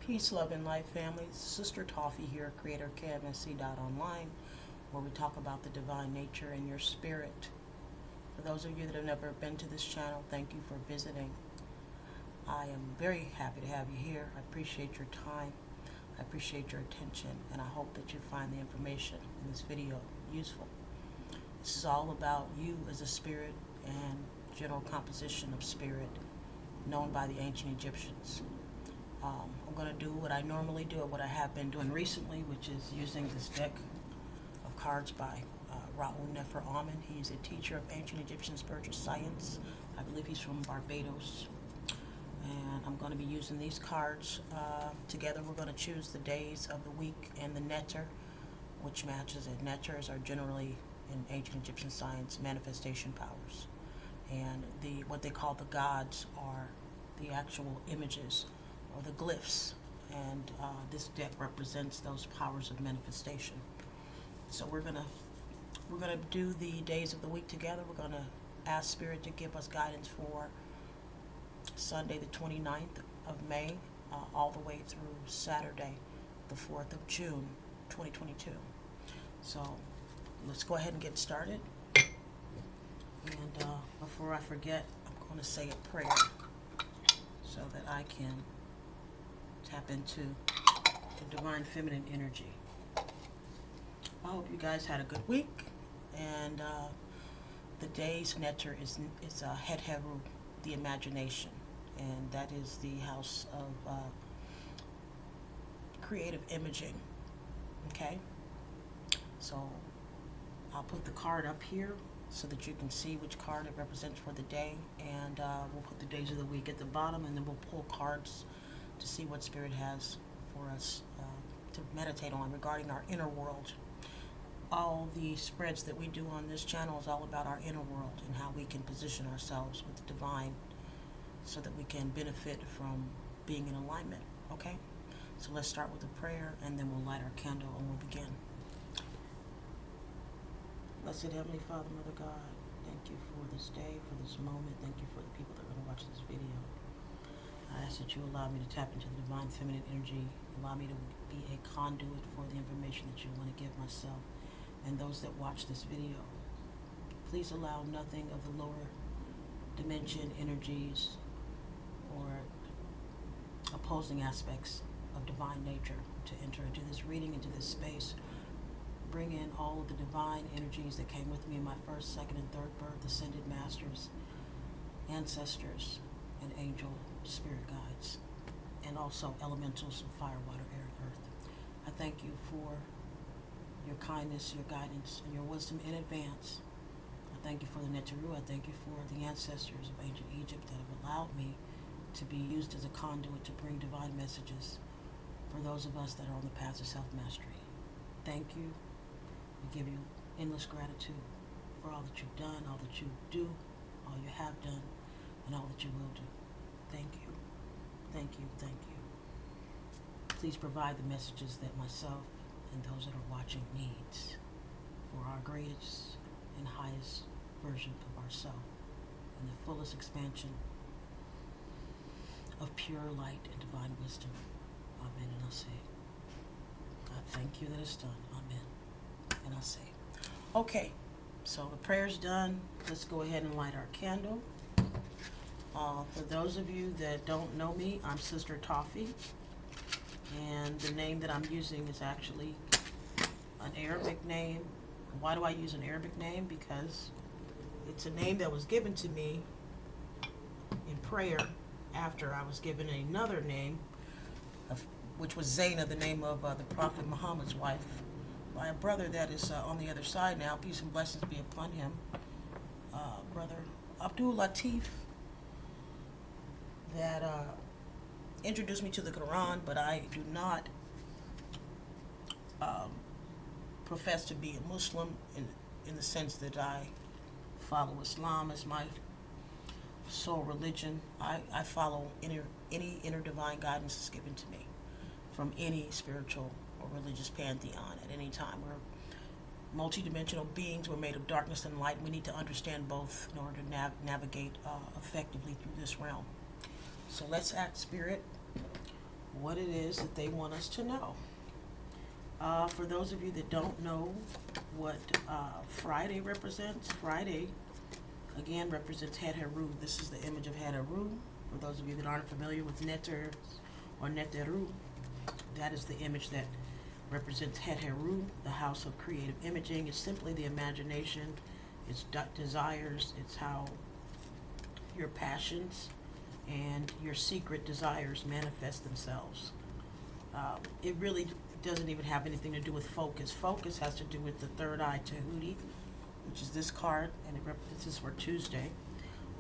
Peace, love, and life, family. Sister Toffee here, creator kmsc.online, where we talk about the divine nature and your spirit. For those of you that have never been to this channel, thank you for visiting. I am very happy to have you here. I appreciate your time. I appreciate your attention, and I hope that you find the information in this video useful. This is all about you as a spirit and general composition of spirit known by the ancient Egyptians. I'm going to do what I normally do, or what I have been doing recently, which is using this deck of cards by Nefer. He's a teacher of ancient Egyptian spiritual science. I believe he's from Barbados. And I'm going to be using these cards. Together we're going to choose the days of the week and the Netr, which matches it. Netrs are generally, in ancient Egyptian science, manifestation powers. And what they call the gods are the actual images or the glyphs. And this deck represents those powers of manifestation. So we're gonna do the days of the week together. We're gonna ask Spirit to give us guidance for Sunday the 29th of May, all the way through Saturday the 4th of June 2022. So let's go ahead and get started. And before I forget, I'm going to say a prayer so that I can tap into the divine feminine energy. I hope you guys had a good week. And the day's Netr is Heru, the imagination. And that is the house of creative imaging. Okay? So I'll put the card up here so that you can see which card it represents for the day. And we'll put the days of the week at the bottom, and then we'll pull cards to see what Spirit has for us to meditate on regarding our inner world. All the spreads that we do on this channel is all about our inner world and how we can position ourselves with the divine so that we can benefit from being in alignment. Okay? So let's start with a prayer, and then we'll light our candle and we'll begin. Blessed Heavenly Father, Mother God, thank you for this day, for this moment. Thank you for the people that are going to watch this video. I ask that you allow me to tap into the divine feminine energy. Allow me to be a conduit for the information that you want to give myself and those that watch this video. Please allow nothing of the lower dimension energies or opposing aspects of divine nature to enter into this reading, into this space. Bring in all of the divine energies that came with me in my first, second, and third birth, ascended masters, ancestors, and angel spirit guides, and also elementals of fire, water, air, and earth. I thank you for your kindness, your guidance, and your wisdom in advance. I thank you for the Netr. I thank you for the ancestors of ancient Egypt that have allowed me to be used as a conduit to bring divine messages for those of us that are on the path of self-mastery. Thank you. We give you endless gratitude for all that you've done, all that you do, all you have done, and all that you will do. Thank you. Thank you. Thank you. Please provide the messages that myself and those that are watching needs for our greatest and highest version of ourselves and the fullest expansion of pure light and divine wisdom. Amen. And I say, God, thank you that it's done. Amen. And I say, okay, so the prayer's done. Let's go ahead and light our candle. For those of you that don't know me, I'm Sister Toffee, and the name that I'm using is actually an Arabic name. Why do I use an Arabic name? Because it's a name that was given to me in prayer after I was given another name, which was Zainab, the name of the Prophet Muhammad's wife, by a brother that is on the other side now. Peace and blessings be upon him. Brother Abdul Latif, that introduced me to the Quran, but I do not profess to be a Muslim in the sense that I follow Islam as my sole religion. I follow any inner divine guidance that's given to me from any spiritual or religious pantheon at any time. We're multidimensional beings. We're made of darkness and light. We need to understand both in order to navigate effectively through this realm. So let's ask Spirit what it is that they want us to know. For those of you that don't know what Friday represents, Friday, again, represents Heru. This is the image of Heru. For those of you that aren't familiar with Netr or Netru, that is the image that represents Heru, the house of creative imaging. It's simply the imagination, it's desires, it's how your passions and your secret desires manifest themselves. It really doesn't even have anything to do with focus. Focus has to do with the third eye, Tahuti, which is this card, and this is for Tuesday.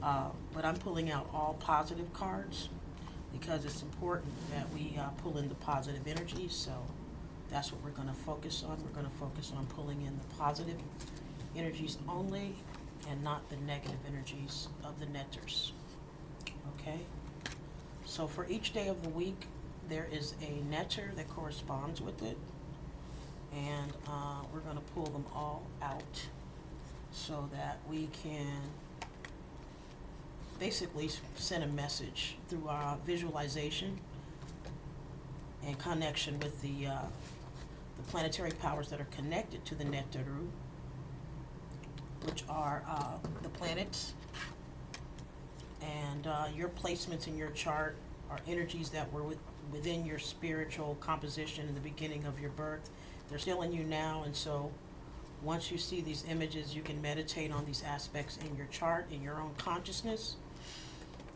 But I'm pulling out all positive cards because it's important that we pull in the positive energies. So that's what we're going to focus on. We're going to focus on pulling in the positive energies only and not the negative energies of the Netters. Okay? So for each day of the week, there is a Netr that corresponds with it. And we're going to pull them all out so that we can basically send a message through our visualization and connection with the planetary powers that are connected to the Netru, which are the planets, and your placements in your chart are energies that were within your spiritual composition in the beginning of your birth. They're still in you now, and so once you see these images, you can meditate on these aspects in your chart, in your own consciousness.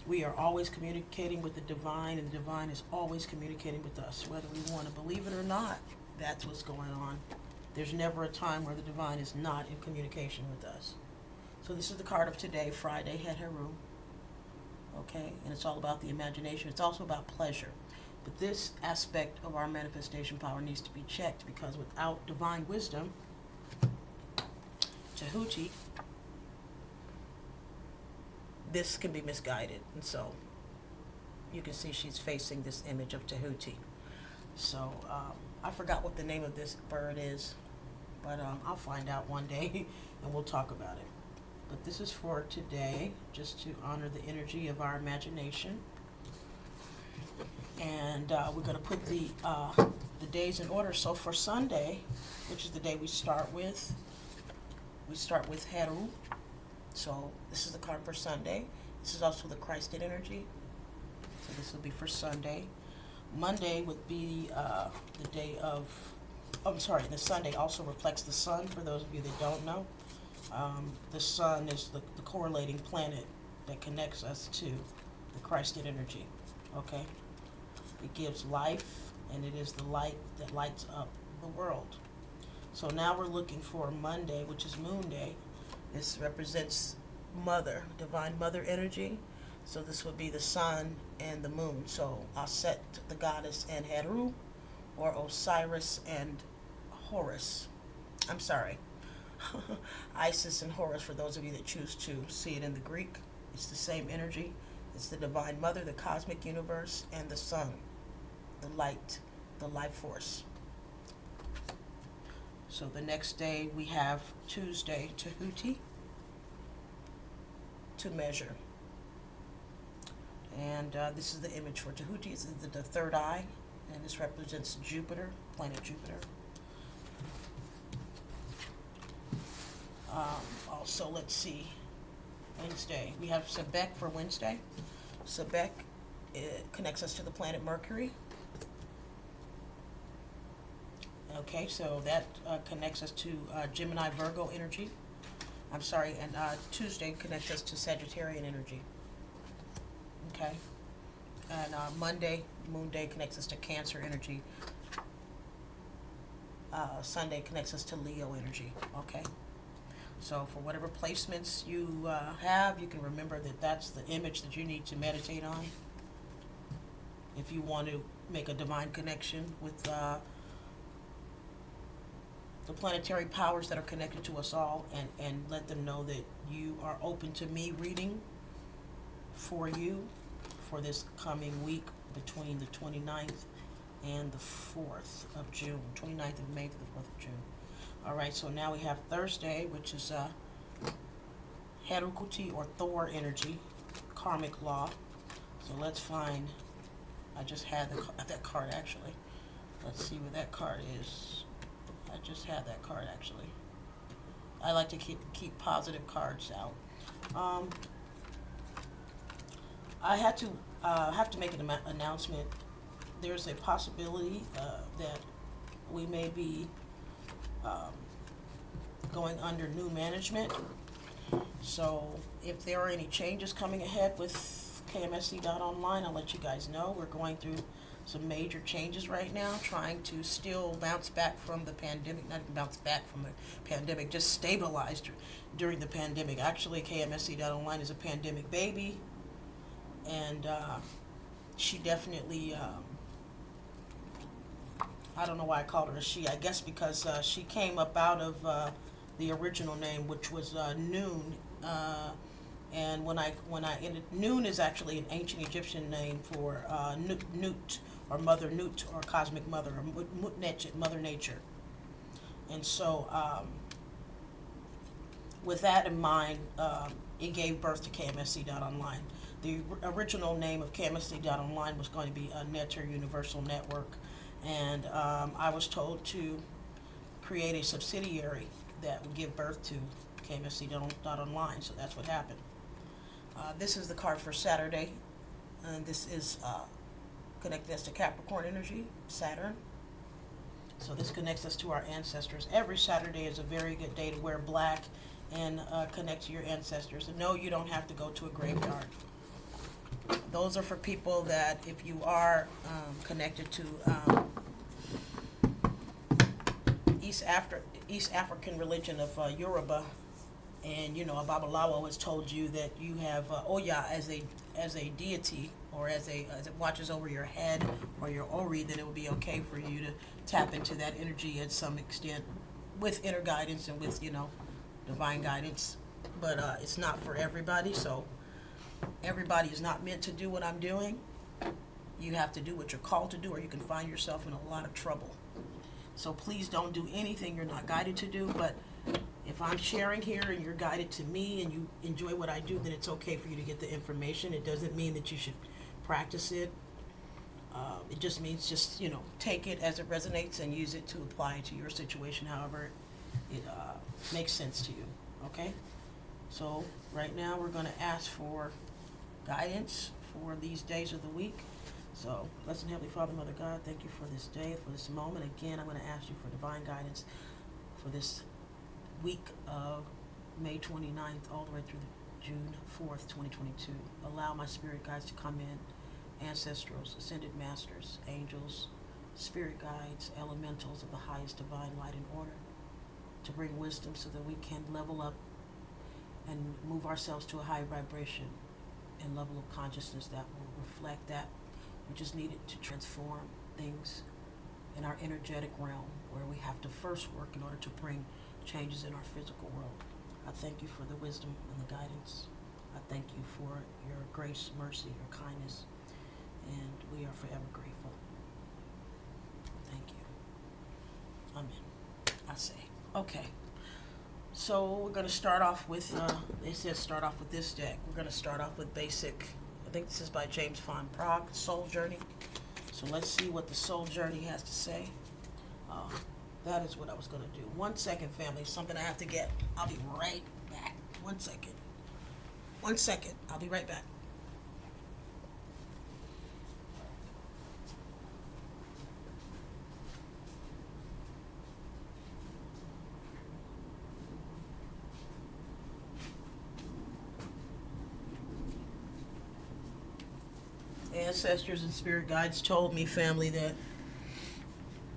We are always communicating with the divine, and the divine is always communicating with us, whether we want to believe it or not. That's what's going on. There's never a time where the divine is not in communication with us. So this is the card of today, Friday, Heru. Okay, and it's all about the imagination. It's also about pleasure. But this aspect of our manifestation power needs to be checked, because without divine wisdom, Tahuti, this can be misguided. And so you can see she's facing this image of Tahuti. So I forgot what the name of this bird is, but I'll find out one day and we'll talk about it. But this is for today, just to honor the energy of our imagination. And we're going to put the days in order. So for Sunday, which is the day we start with Heru. So this is the card for Sunday. This is also the Christed energy. So this will be for Sunday. Monday would be the day of, the Sunday also reflects the sun, for those of you that don't know. The sun is the correlating planet that connects us to the Christed energy, okay? It gives life, and it is the light that lights up the world. So now we're looking for Monday, which is Moon Day. This represents Mother, Divine Mother energy. So this would be the sun and the moon. So Aset, the goddess, and Heru, or Osiris and Horus. I'm sorry. Isis and Horus, for those of you that choose to see it in the Greek. It's the same energy. It's the Divine Mother, the cosmic universe, and the sun, the light, the life force. So the next day we have Tuesday, Tahuti, to measure. And this is the image for Tahuti. It's the third eye, and this represents Jupiter, planet Jupiter. Also, let's see, Wednesday. We have Sebek for Wednesday. Sebek connects us to the planet Mercury. Okay, so that connects us to Gemini Virgo energy. I'm sorry, and Tuesday connects us to Sagittarian energy. Okay, and Monday, Moon Day, connects us to Cancer energy. Sunday connects us to Leo energy. Okay, so for whatever placements you have, you can remember that that's the image that you need to meditate on if you want to make a divine connection with the planetary powers that are connected to us all, and let them know that you are open to me reading for you for this coming week between the 29th and the 4th of June, 29th of May to the 4th of June. All right, so now we have Thursday, which is Herukuti, or Thor energy, karmic law. So let's find I just had that card actually. Let's see where that card is. I just had that card actually. I like to keep positive cards out. I have to make an announcement. There's a possibility that we may be going under new management. So if there are any changes coming ahead with kmsc.online, I'll let you guys know. We're going through some major changes right now, trying to still bounce back from the pandemic, not even bounce back from the pandemic, just stabilized during the pandemic. Actually, kmsc.online is a pandemic baby, and she definitely, I don't know why I called her a she, I guess because she came up out of the original name, which was Noon, and when I ended, Noon is actually an ancient Egyptian name for Nut, or Mother Nut, or Cosmic Mother, or Mother Nature. And so, with that in mind, it gave birth to kmsc.online. The original name of kmsc.online was going to be Netr Universal Network, and I was told to create a subsidiary that would give birth to kmsc.online, so that's what happened. This is the card for Saturday, and this is connecting us to Capricorn energy, Saturn. So this connects us to our ancestors. Every Saturday is a very good day to wear black and connect to your ancestors. And no, you don't have to go to a graveyard. Those are for people that, if you are connected to East African religion of Yoruba, and Babalawo has told you that you have Oya as a deity, or as it watches over your head or your Ori, then it would be okay for you to tap into that energy at some extent with inner guidance and with divine guidance. But it's not for everybody, so everybody is not meant to do what I'm doing. You have to do what you're called to do, or you can find yourself in a lot of trouble. So please don't do anything you're not guided to do. But if I'm sharing here and you're guided to me and you enjoy what I do, then it's okay for you to get the information. It doesn't mean that you should practice it. It just means take it as it resonates and use it to apply to your situation, however it makes sense to you. Okay? So right now we're going to ask for guidance for these days of the week. So, blessed Heavenly Father, Mother God, thank you for this day, for this moment. Again, I'm going to ask you for divine guidance for this week of May 29th all the way through June 4th, 2022. Allow my spirit guides to come in, ancestrals, ascended masters, angels, spirit guides, elementals of the highest divine light and order, to bring wisdom so that we can level up and move ourselves to a higher vibration and level of consciousness that will reflect that which is needed to transform things in our energetic realm, where we have to first work in order to bring changes in our physical world. I thank you for the wisdom and the guidance. I thank you for your grace, mercy, your kindness, and we are forever grateful. Thank you. Amen. I say. Okay. So we're going to start off with, it says start off with this deck. We're going to start off with basic. I think this is by James Van Praagh, Soul Journey. So let's see what the Soul Journey has to say. That is what I was going to do. 1 second, family. Something I have to get. I'll be right back. 1 second. 1 second. I'll be right back. Ancestors and spirit guides told me, family, that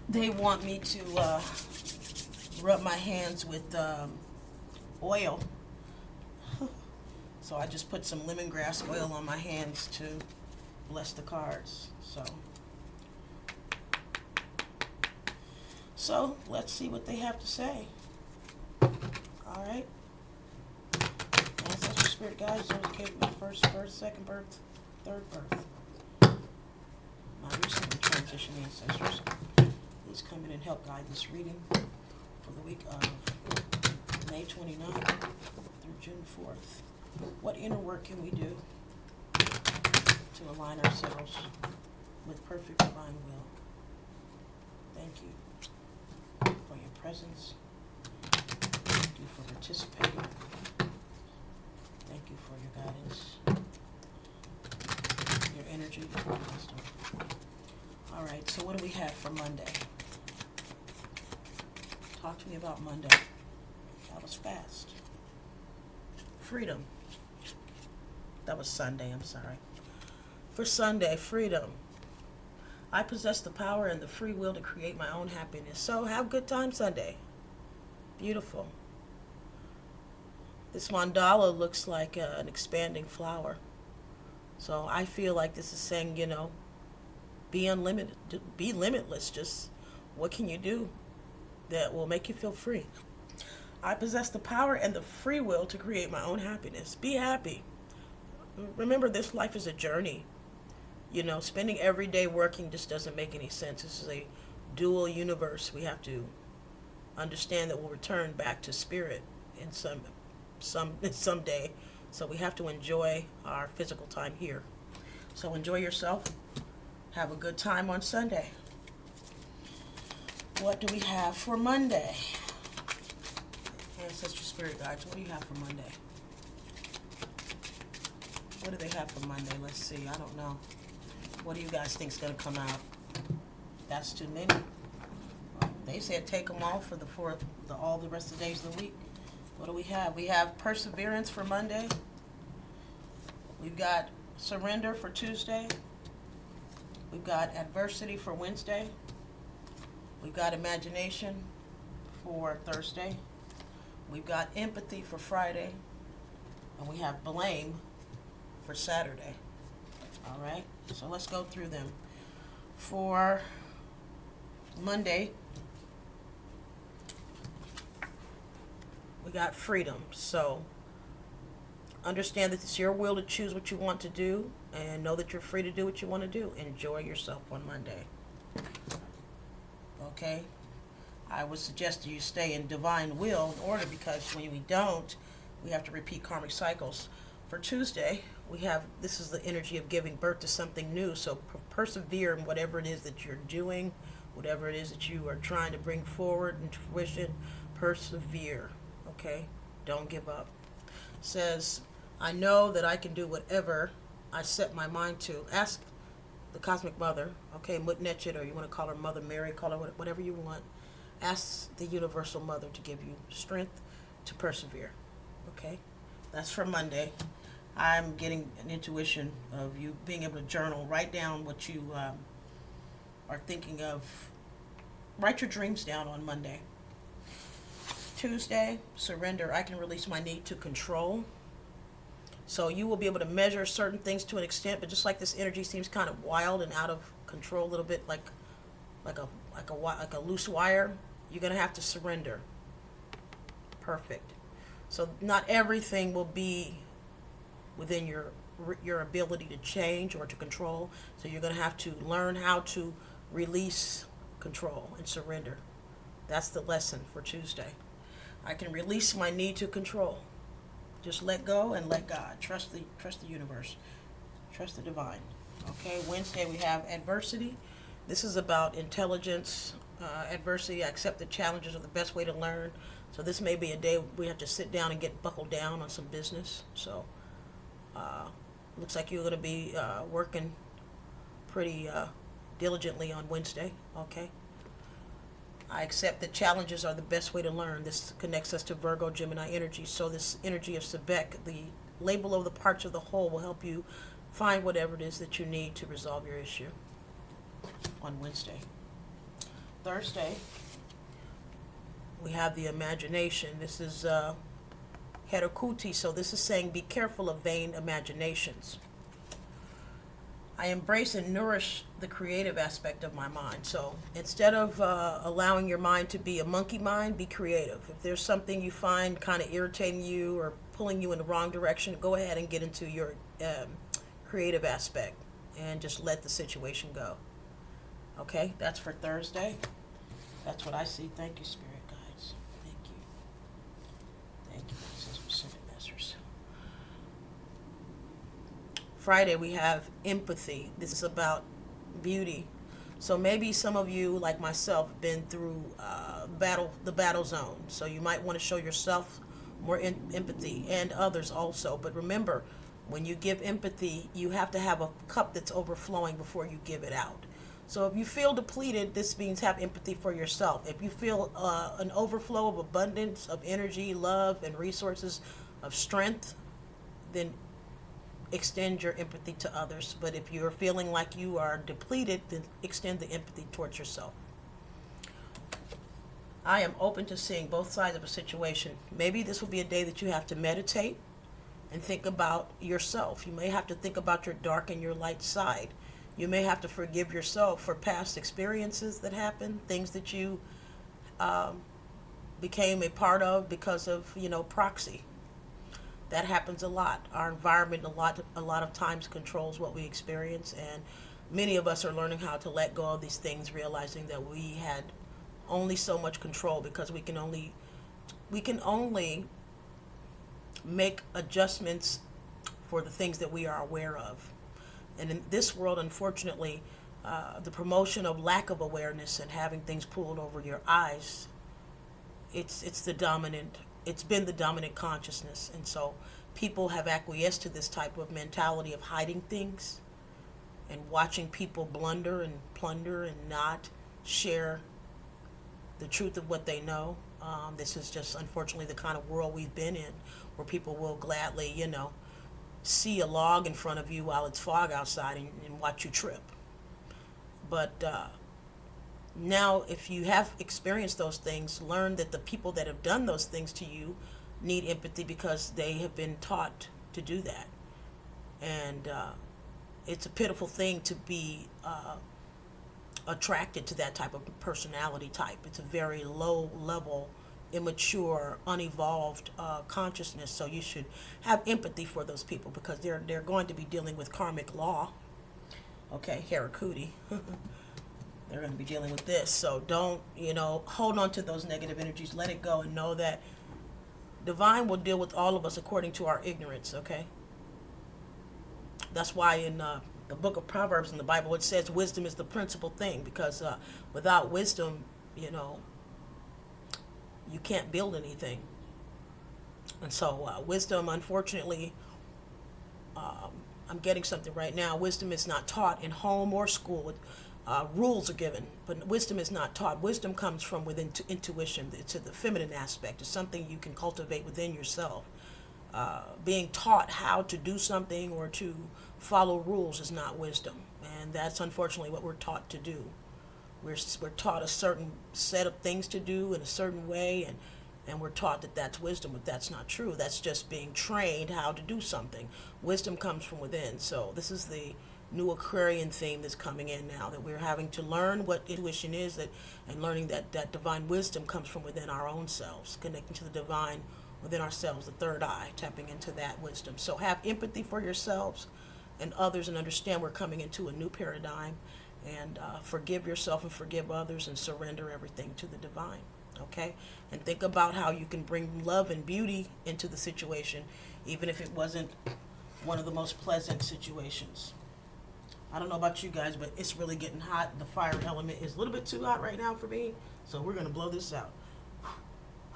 they want me to rub my hands with oil. So I just put some lemongrass oil on my hands to bless the cards. So let's see what they have to say. All right. Ancestors, spirit guides, those came from first birth, second birth, third birth. My recently transitioned ancestors, please come in and help guide this reading for the week of May 29th through June 4th. What inner work can we do to align ourselves with perfect divine will. Thank you for your presence. Thank you for participating. Thank you for your guidance, your energy, your wisdom. All right, so what do we have for Monday? Talk to me about Monday. That was fast. Freedom. That was Sunday, I'm sorry. For Sunday, freedom. I possess the power and the free will to create my own happiness. So have a good time Sunday. Beautiful. This mandala looks like an expanding flower. So I feel like this is saying, be unlimited, be limitless. Just what can you do that will make you feel free? I possess the power and the free will to create my own happiness. Be happy. Remember, this life is a journey. Spending every day working just doesn't make any sense. This is a dual universe. We have to understand that we'll return back to spirit in someday. So we have to enjoy our physical time here. So enjoy yourself. Have a good time on Sunday. What do we have for Monday? Ancestral Spirit Guides, what do you have for Monday? What do they have for Monday? Let's see. I don't know. What do you guys think is going to come out? That's too many. They said take them all for all the rest of the days of the week. What do we have? We have perseverance for Monday. We've got surrender for Tuesday. We've got adversity for Wednesday. We've got imagination for Thursday. We've got empathy for Friday. And we have blame for Saturday. All right, so let's go through them. For Monday, we got freedom. So understand that it's your will to choose what you want to do, and know that you're free to do what you want to do. Enjoy yourself on Monday. Okay? I would suggest you stay in divine will in order, because when we don't, we have to repeat karmic cycles. For Tuesday, this is the energy of giving birth to something new. So persevere in whatever it is that you're doing, whatever it is that you are trying to bring forward into fruition. Persevere, okay? Don't give up. It says, I know that I can do whatever I set my mind to. Ask the Cosmic Mother, okay, Netr, or you want to call her Mother Mary, call her whatever you want. Ask the Universal Mother to give you strength to persevere, okay? That's for Monday. I'm getting an intuition of you being able to journal, write down what you are thinking of. Write your dreams down on Monday. Tuesday, surrender. I can release my need to control. So you will be able to measure certain things to an extent, but just like this energy seems kind of wild and out of control a little bit, like a loose wire, you're going to have to surrender. Perfect. So not everything will be within your ability to change or to control. So you're going to have to learn how to release control and surrender. That's the lesson for Tuesday. I can release my need to control. Just let go and let God. Trust the universe. Trust the divine. Okay, Wednesday we have adversity. This is about intelligence. Adversity, I accept the challenges are the best way to learn. So this may be a day we have to sit down and get buckled down on some business. So looks like you're going to be working pretty diligently on Wednesday. Okay. I accept that challenges are the best way to learn. This connects us to Virgo, Gemini energy. So this energy of Sebek, the label of the parts of the whole, will help you find whatever it is that you need to resolve your issue on Wednesday. Thursday, we have the imagination. This is Herokuti, so this is saying be careful of vain imaginations. I embrace and nourish the creative aspect of my mind. So instead of allowing your mind to be a monkey mind, be creative. If there's something you find kind of irritating you or pulling you in the wrong direction, go ahead and get into your creative aspect and just let the situation go. Okay, that's for Thursday. That's what I see. Thank you, Spirit Guides. Thank you. Thank you, specific masters. Friday, we have empathy. This is about beauty. So maybe some of you, like myself, have been through the battle zone. So you might want to show yourself more empathy, and others also. But remember, when you give empathy, you have to have a cup that's overflowing before you give it out. So if you feel depleted, this means have empathy for yourself. If you feel an overflow of abundance of energy, love, and resources of strength, then extend your empathy to others. But if you're feeling like you are depleted, then extend the empathy towards yourself. I am open to seeing both sides of a situation. Maybe this will be a day that you have to meditate and think about yourself. You may have to think about your dark and your light side. You may have to forgive yourself for past experiences that happened, things that you became a part of because of, proxy. That happens a lot. Our environment a lot of times controls what we experience, and many of us are learning how to let go of these things, realizing that we had only so much control, because we can only make adjustments for the things that we are aware of. And in this world, unfortunately, the promotion of lack of awareness and having things pulled over your eyes, it's been the dominant consciousness. And so people have acquiesced to this type of mentality of hiding things and watching people blunder and plunder and not share the truth of what they know. This is just, unfortunately, the kind of world we've been in, where people will gladly, see a log in front of you while it's fog outside and watch you trip. But now, if you have experienced those things, learn that the people that have done those things to you need empathy, because they have been taught to do that. And it's a pitiful thing to be attracted to that type of personality type. It's a very low level, immature, unevolved consciousness. So you should have empathy for those people, because they're going to be dealing with karmic law. Okay, Harakudi. They're going to be dealing with this. So don't, hold on to those negative energies. Let it go and know that divine will deal with all of us according to our ignorance, okay? That's why in the book of Proverbs in the Bible, it says wisdom is the principal thing, because without wisdom, you can't build anything. And so wisdom, unfortunately, I'm getting something right now. Wisdom is not taught in home or school. Rules are given, but wisdom is not taught. Wisdom comes from within intuition. It's the feminine aspect. It's something you can cultivate within yourself. Being taught how to do something or to follow rules is not wisdom, and that's unfortunately what we're taught to do. We're taught a certain set of things to do in a certain way, and we're taught that that's wisdom, but that's not true. That's just being trained how to do something. Wisdom comes from within. So this is the new Aquarian theme that's coming in now, that we're having to learn what intuition is, and learning that divine wisdom comes from within our own selves, connecting to the divine within ourselves, the third eye, tapping into that wisdom. So have empathy for yourselves and others, and understand we're coming into a new paradigm, and forgive yourself and forgive others, and surrender everything to the divine, okay? And think about how you can bring love and beauty into the situation, even if it wasn't one of the most pleasant situations. I don't know about you guys, but it's really getting hot. The fire element is a little bit too hot right now for me, so we're going to blow this out.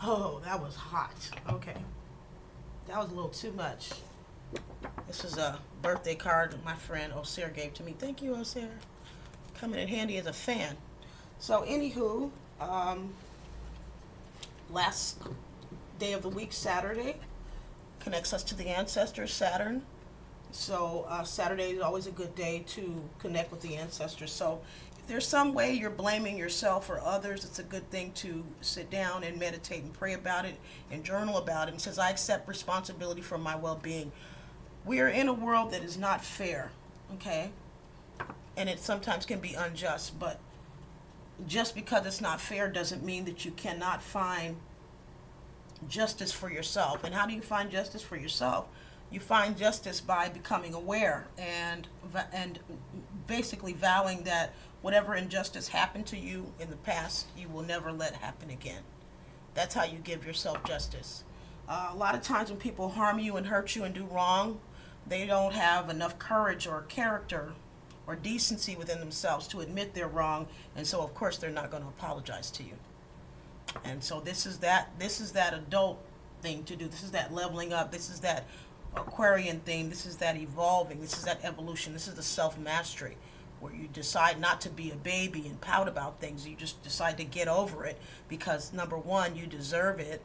Oh, that was hot. Okay. That was a little too much. This is a birthday card that my friend Osir gave to me. Thank you, Osir. Coming in handy as a fan. So, anywho, last day of the week, Saturday, connects us to the ancestors, Saturn. So Saturday is always a good day to connect with the ancestors. So if there's some way you're blaming yourself or others, it's a good thing to sit down and meditate and pray about it and journal about it. And says, I accept responsibility for my well-being. We are in a world that is not fair, okay? And it sometimes can be unjust, but just because it's not fair doesn't mean that you cannot find justice for yourself. And how do you find justice for yourself? You find justice by becoming aware and basically vowing that whatever injustice happened to you in the past, you will never let happen again. That's how you give yourself justice. A lot of times when people harm you and hurt you and do wrong, they don't have enough courage or character or decency within themselves to admit they're wrong, and so of course they're not going to apologize to you. And so this is that adult thing to do. This is that leveling up. This is that Aquarian thing. This is that evolving. This is that evolution. This is the self-mastery, where you decide not to be a baby and pout about things. You just decide to get over it because, number one, you deserve it,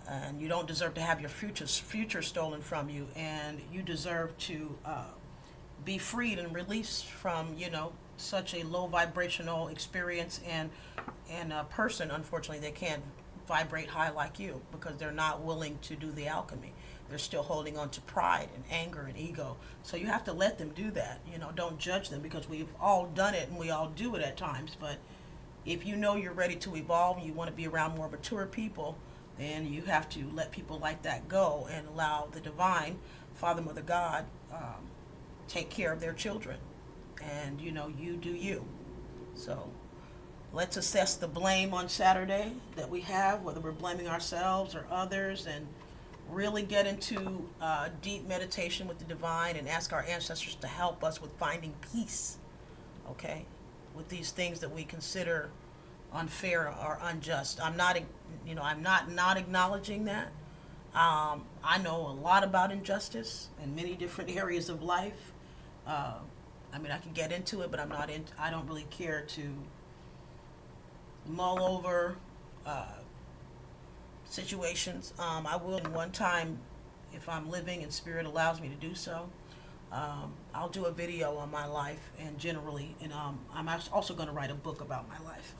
and you don't deserve to have your future stolen from you, and you deserve to be freed and released from, such a low vibrational experience and a person. Unfortunately, they can't vibrate high like you because they're not willing to do the alchemy. They're still holding on to pride and anger and ego. So you have to let them do that. Don't judge them, because we've all done it and we all do it at times. But if you know you're ready to evolve and you want to be around more mature people, then you have to let people like that go and allow the divine, Father, Mother, God, take care of their children. And, you do you. So let's assess the blame on Saturday that we have, whether we're blaming ourselves or others, and really get into deep meditation with the divine and ask our ancestors to help us with finding peace, okay, with these things that we consider unfair or unjust. I'm not acknowledging that. I know a lot about injustice in many different areas of life. I can get into it, but I don't really care to mull over situations. I will one time, if I'm living and spirit allows me to do so. I'll do a video on my life and generally, and I'm also going to write a book about my life.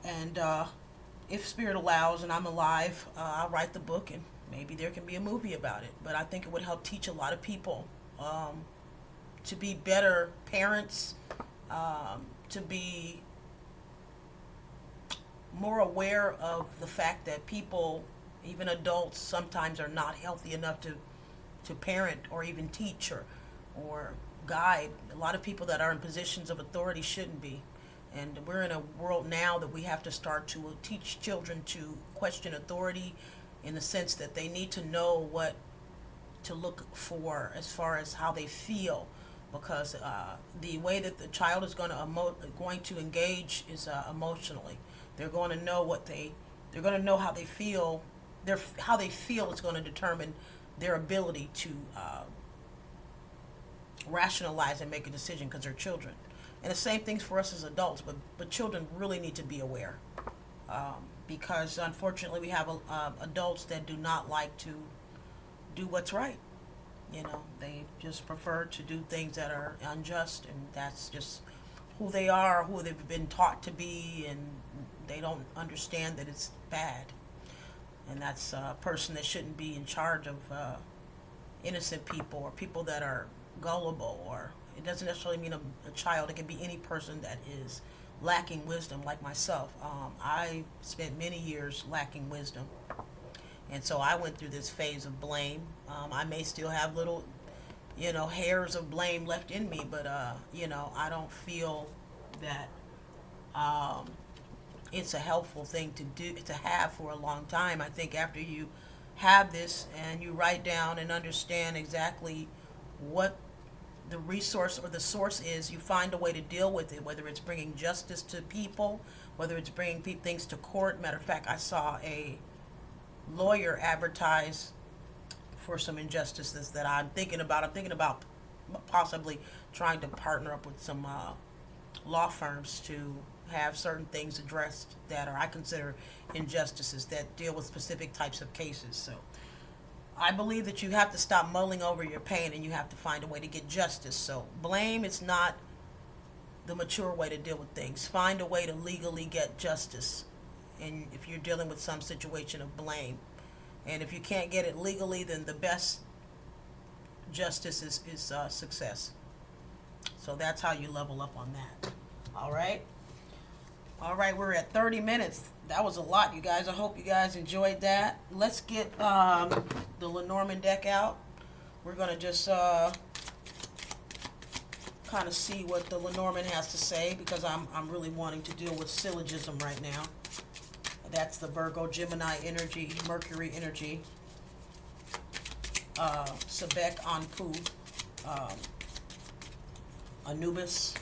And if spirit allows and I'm alive, I'll write the book, and maybe there can be a movie about it. But I think it would help teach a lot of people to be better parents, to be more aware of the fact that people, even adults, sometimes are not healthy enough to parent or even teach or guide. A lot of people that are in positions of authority shouldn't be. And we're in a world now that we have to start to teach children to question authority, in the sense that they need to know what to look for as far as how they feel, because the way that the child is going to engage is emotionally. They're going to know they're going to know how they feel. How they feel is going to determine their ability to rationalize and make a decision, because they're children. And the same thing's for us as adults, but children really need to be aware, because unfortunately we have adults that do not like to do what's right. They just prefer to do things that are unjust, and that's just who they are, who they've been taught to be, and they don't understand that it's bad. And that's a person that shouldn't be in charge of innocent people or people that are gullible, or it doesn't necessarily mean a child. It can be any person that is lacking wisdom, like myself. I spent many years lacking wisdom, and so I went through this phase of blame. I may still have little, hairs of blame left in me, but I don't feel that it's a helpful thing to have for a long time. I think after you have this and you write down and understand exactly what the resource or the source is, you find a way to deal with it, whether it's bringing justice to people, whether it's bringing things to court. Matter of fact, I saw a lawyer advertise for some injustices that I'm thinking about. I'm thinking about possibly trying to partner up with some law firms to have certain things addressed that I consider injustices that deal with specific types of cases. So I believe that you have to stop mulling over your pain, and you have to find a way to get justice. So blame is not the mature way to deal with things. Find a way to legally get justice, and if you're dealing with some situation of blame. And if you can't get it legally, then the best justice is success. So that's how you level up on that. All right, we're at 30 minutes. That was a lot, you guys. I hope you guys enjoyed that. Let's get the Lenormand deck out. We're going to just kind of see what the Lenormand has to say, because I'm really wanting to deal with syllogism right now. That's the Virgo, Gemini energy, Mercury energy, Sebek Anpu, Anubis,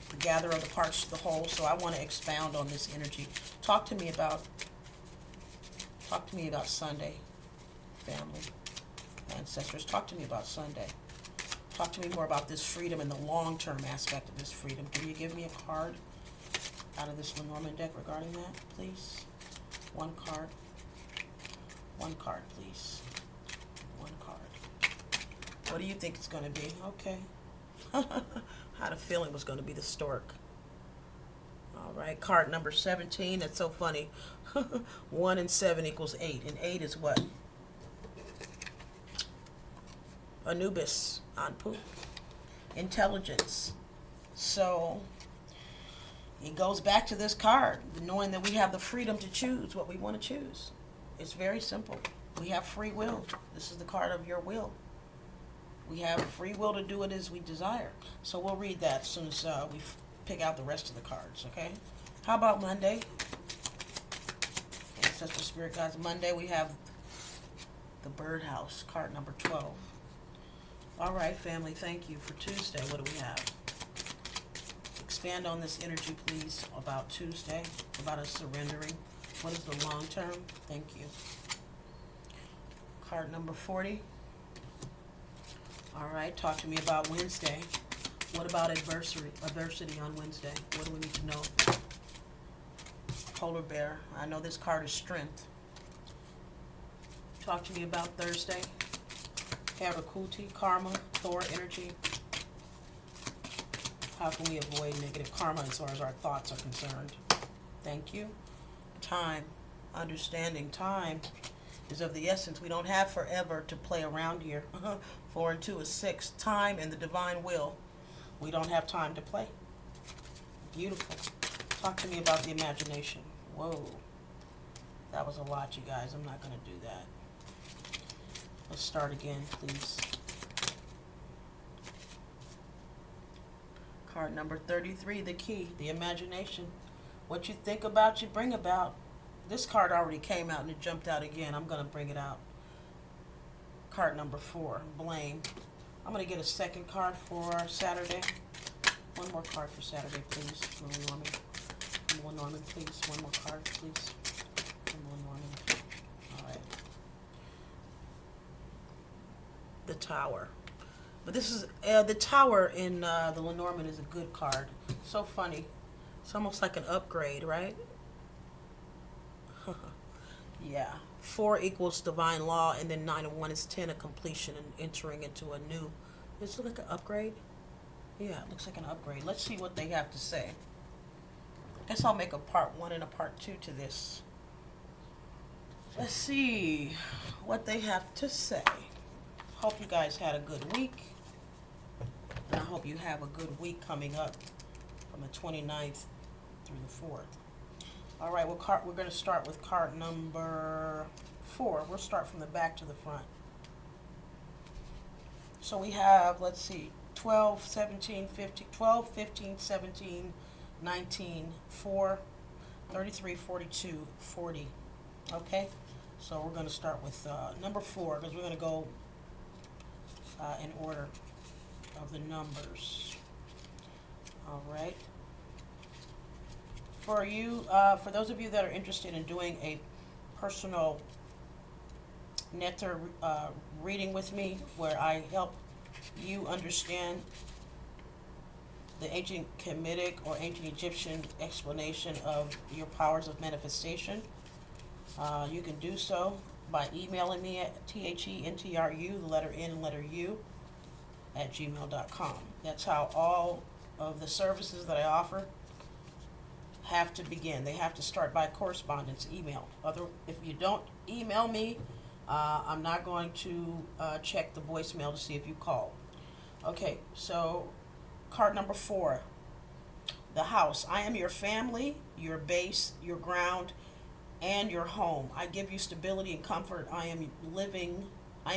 the gatherer of the parts to the whole. So I want to expound on this energy. Talk to me about Sunday, family, ancestors. Talk to me about Sunday. Talk to me more about this freedom and the long-term aspect of this freedom. Can you give me a card out of this Lenormand deck regarding that, please? One card. One card, please. One card. What do you think it's going to be? Okay. I had a feeling it was going to be the stork. All right, card number 17. That's so funny. 1 and 7 equals 8. And 8 is what? Anubis, Anpu. Intelligence. So it goes back to this card, knowing that we have the freedom to choose what we want to choose. It's very simple. We have free will. This is the card of your will. We have free will to do it as we desire. So we'll read that as soon as we pick out the rest of the cards, okay? How about Monday? Ancestral Spirit Guides. Monday we have the birdhouse, card number 12. All right, family, thank you. For Tuesday, what do we have? Expand on this energy, please, about Tuesday, about us surrendering. What is the long term? Thank you. Card number 40. All right, talk to me about Wednesday. What about adversity on Wednesday? What do we need to know? Polar bear. I know this card is strength. Talk to me about Thursday. Karakuti, karma, Thor energy. How can we avoid negative karma as far as our thoughts are concerned? Thank you. Time, understanding. Time is of the essence. We don't have forever to play around here. 4 and 2 is 6. Time and the divine will. We don't have time to play. Beautiful. Talk to me about the imagination. Whoa. That was a lot, you guys. I'm not going to do that. Let's start again, please. Card number 33, the key, the imagination. What you think about, you bring about. This card already came out and it jumped out again. I'm going to bring it out. Card number 4, blame. I'm going to get a second card for Saturday. One more card for Saturday, please. Lenormand. Lenormand, please. One more card, please. Lenormand. All right. The Tower. But this is, the Tower in the Lenormand is a good card. So funny. It's almost like an upgrade, right? Yeah. 4 equals divine law, and then 9 and 1 is 10, a completion and entering into a new. Does it look like an upgrade? Yeah, it looks like an upgrade. Let's see what they have to say. I guess I'll make a part 1 and a part 2 to this. Let's see what they have to say. Hope you guys had a good week. And I hope you have a good week coming up from the 29th through the 4th. All right, we're going to start with card number 4. We'll start from the back to the front. So we have, let's see, 12, 17, 15, 12, 15, 17, 19, 4, 33, 42, 40. Okay? So we're going to start with number 4 because we're going to go in order of the numbers. All right. For you, for those of you that are interested in doing a personal Netr reading with me, where I help you understand the ancient Kemetic or ancient Egyptian explanation of your powers of manifestation, you can do so by emailing me at THENTRU, the letter N and letter U, at gmail.com. That's how all of the services that I offer have to begin. They have to start by correspondence, email. If you don't email me, I'm not going to check the voicemail to see if you called. Okay, so card number 4, the house. I am your family, your base, your ground, and your home. I give you stability and comfort. I am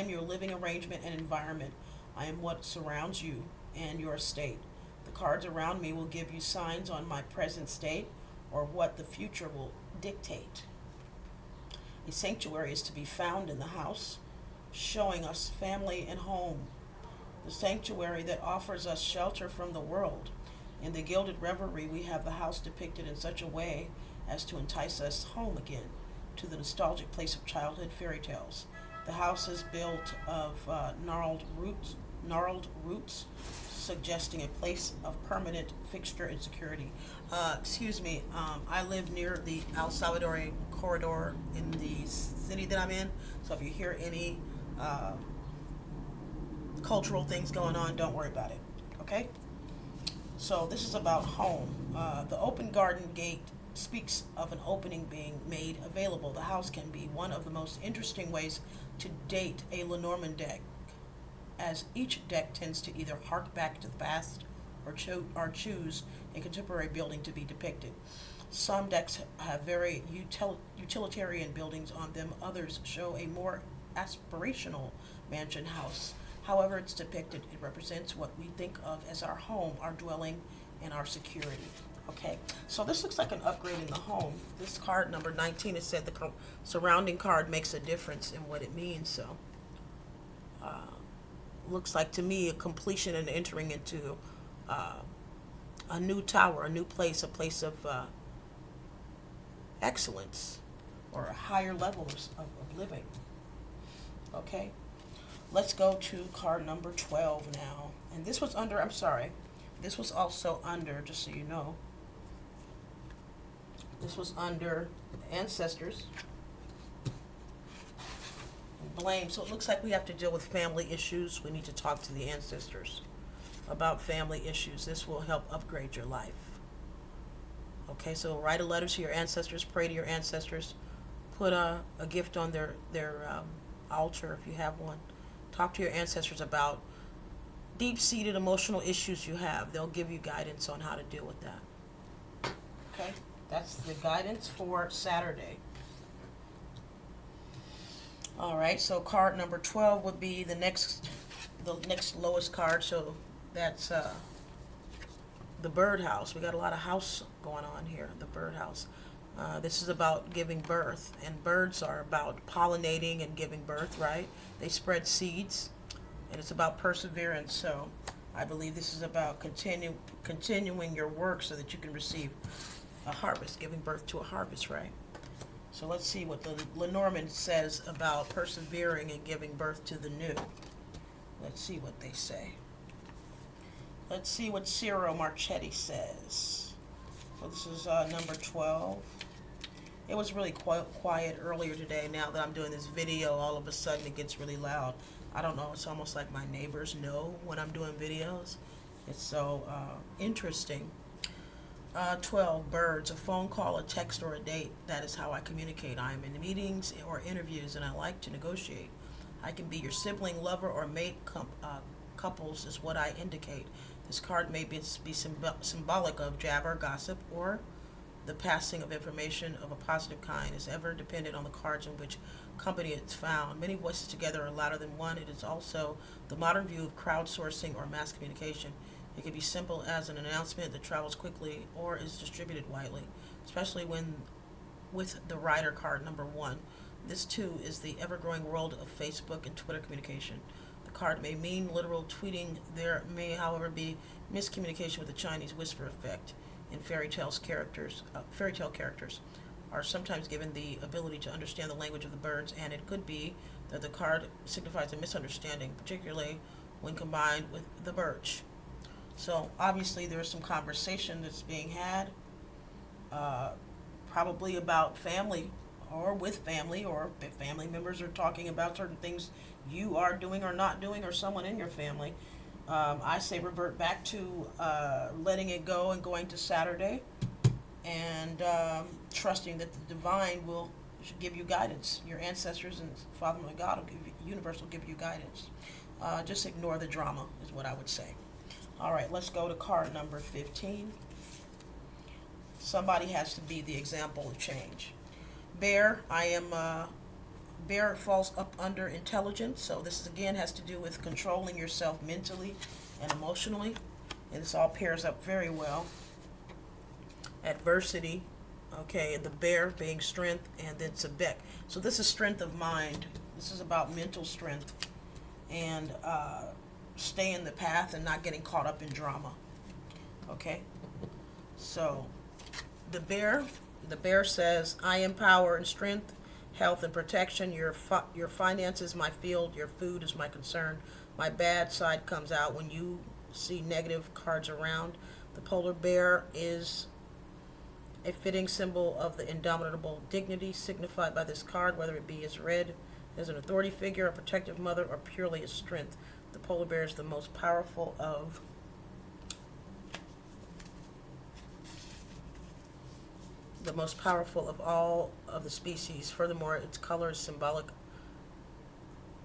your living arrangement and environment. I am what surrounds you and your state. The cards around me will give you signs on my present state or what the future will dictate. A sanctuary is to be found in the house, showing us family and home. the sanctuary that offers us shelter from the world. In the Gilded Reverie, we have the house depicted in such a way as to entice us home again, to the nostalgic place of childhood fairy tales. The house is built of gnarled roots, suggesting a place of permanent fixture and security. I live near the El Salvadorian corridor in the city that I'm in, so if you hear any cultural things going on, don't worry about it, okay? So this is about home. The open garden gate speaks of an opening being made available. The house can be one of the most interesting ways to date a Lenormand deck, as each deck tends to either hark back to the past or choose a contemporary building to be depicted. Some decks have very utilitarian buildings on them. Others show a more aspirational mansion house. However it's depicted, it represents what we think of as our home, our dwelling, and our security. Okay, so this looks like an upgrade in the home. This card, number 19, it said the surrounding card makes a difference in what it means. So, looks like to me a completion and entering into a new tower, a new place, a place of excellence or higher levels of living. Okay, let's go to card number 12 now. And this was under, this was also under, just so you know, this was under ancestors and blame. So it looks like we have to deal with family issues. We need to talk to the ancestors about family issues. This will help upgrade your life. Okay, so write a letter to your ancestors, pray to your ancestors, put a gift on their altar if you have one. Talk to your ancestors about deep-seated emotional issues you have. They'll give you guidance on how to deal with that. Okay, that's the guidance for Saturday. All right, so card number 12 would be the next lowest card. So that's the birdhouse. We got a lot of house going on here. The birdhouse. This is about giving birth, and birds are about pollinating and giving birth, right? They spread seeds, and it's about perseverance. So I believe this is about continuing your work so that you can receive a harvest, giving birth to a harvest, right? So let's see what the Lenormand says about persevering and giving birth to the new. Let's see what they say. Let's see what Ciro Marchetti says. So this is number 12. It was really quiet earlier today. Now that I'm doing this video, all of a sudden it gets really loud. I don't know, it's almost like my neighbors know when I'm doing videos. It's so interesting. 12, birds, a phone call, a text, or a date. That is how I communicate. I am in meetings or interviews, and I like to negotiate. I can be your sibling, lover, or mate. Couples is what I indicate. This card may be symbolic of jabber, gossip, or the passing of information of a positive kind. Is ever dependent on the cards in which company it's found. Many voices together are louder than one. It is also the modern view of crowdsourcing or mass communication. It can be simple as an announcement that travels quickly or is distributed widely, especially with the rider card number 1. This too is the ever-growing world of Facebook and Twitter communication. The card may mean literal tweeting. There may, however, be miscommunication with the Chinese whisper effect. In fairy tale characters are sometimes given the ability to understand the language of the birds, and it could be that the card signifies a misunderstanding, particularly when combined with the birch. So obviously there's some conversation that's being had, probably about family, or with family, or if family members are talking about certain things you are doing or not doing, or someone in your family. I say revert back to letting it go and going to Saturday, and trusting that the divine should give you guidance. Your ancestors and Father and God will give you, universe will give you guidance. Just ignore the drama is what I would say. All right, let's go to card number 15. Somebody has to be the example of change. Bear, Bear falls up under intelligence, so this again has to do with controlling yourself mentally and emotionally, and this all pairs up very well. Adversity, okay, the bear being strength, and then Sebek. So this is strength of mind. This is about mental strength, and stay in the path and not getting caught up in drama. Okay? So, the bear says, I am power and strength, health and protection. Your finances, my field. Your food is my concern. My bad side comes out when you see negative cards around. The polar bear is a fitting symbol of the indomitable dignity signified by this card, whether it be as read as an authority figure, a protective mother, or purely as strength. The polar bear is the most powerful of all of the species. Furthermore, its color is symbolic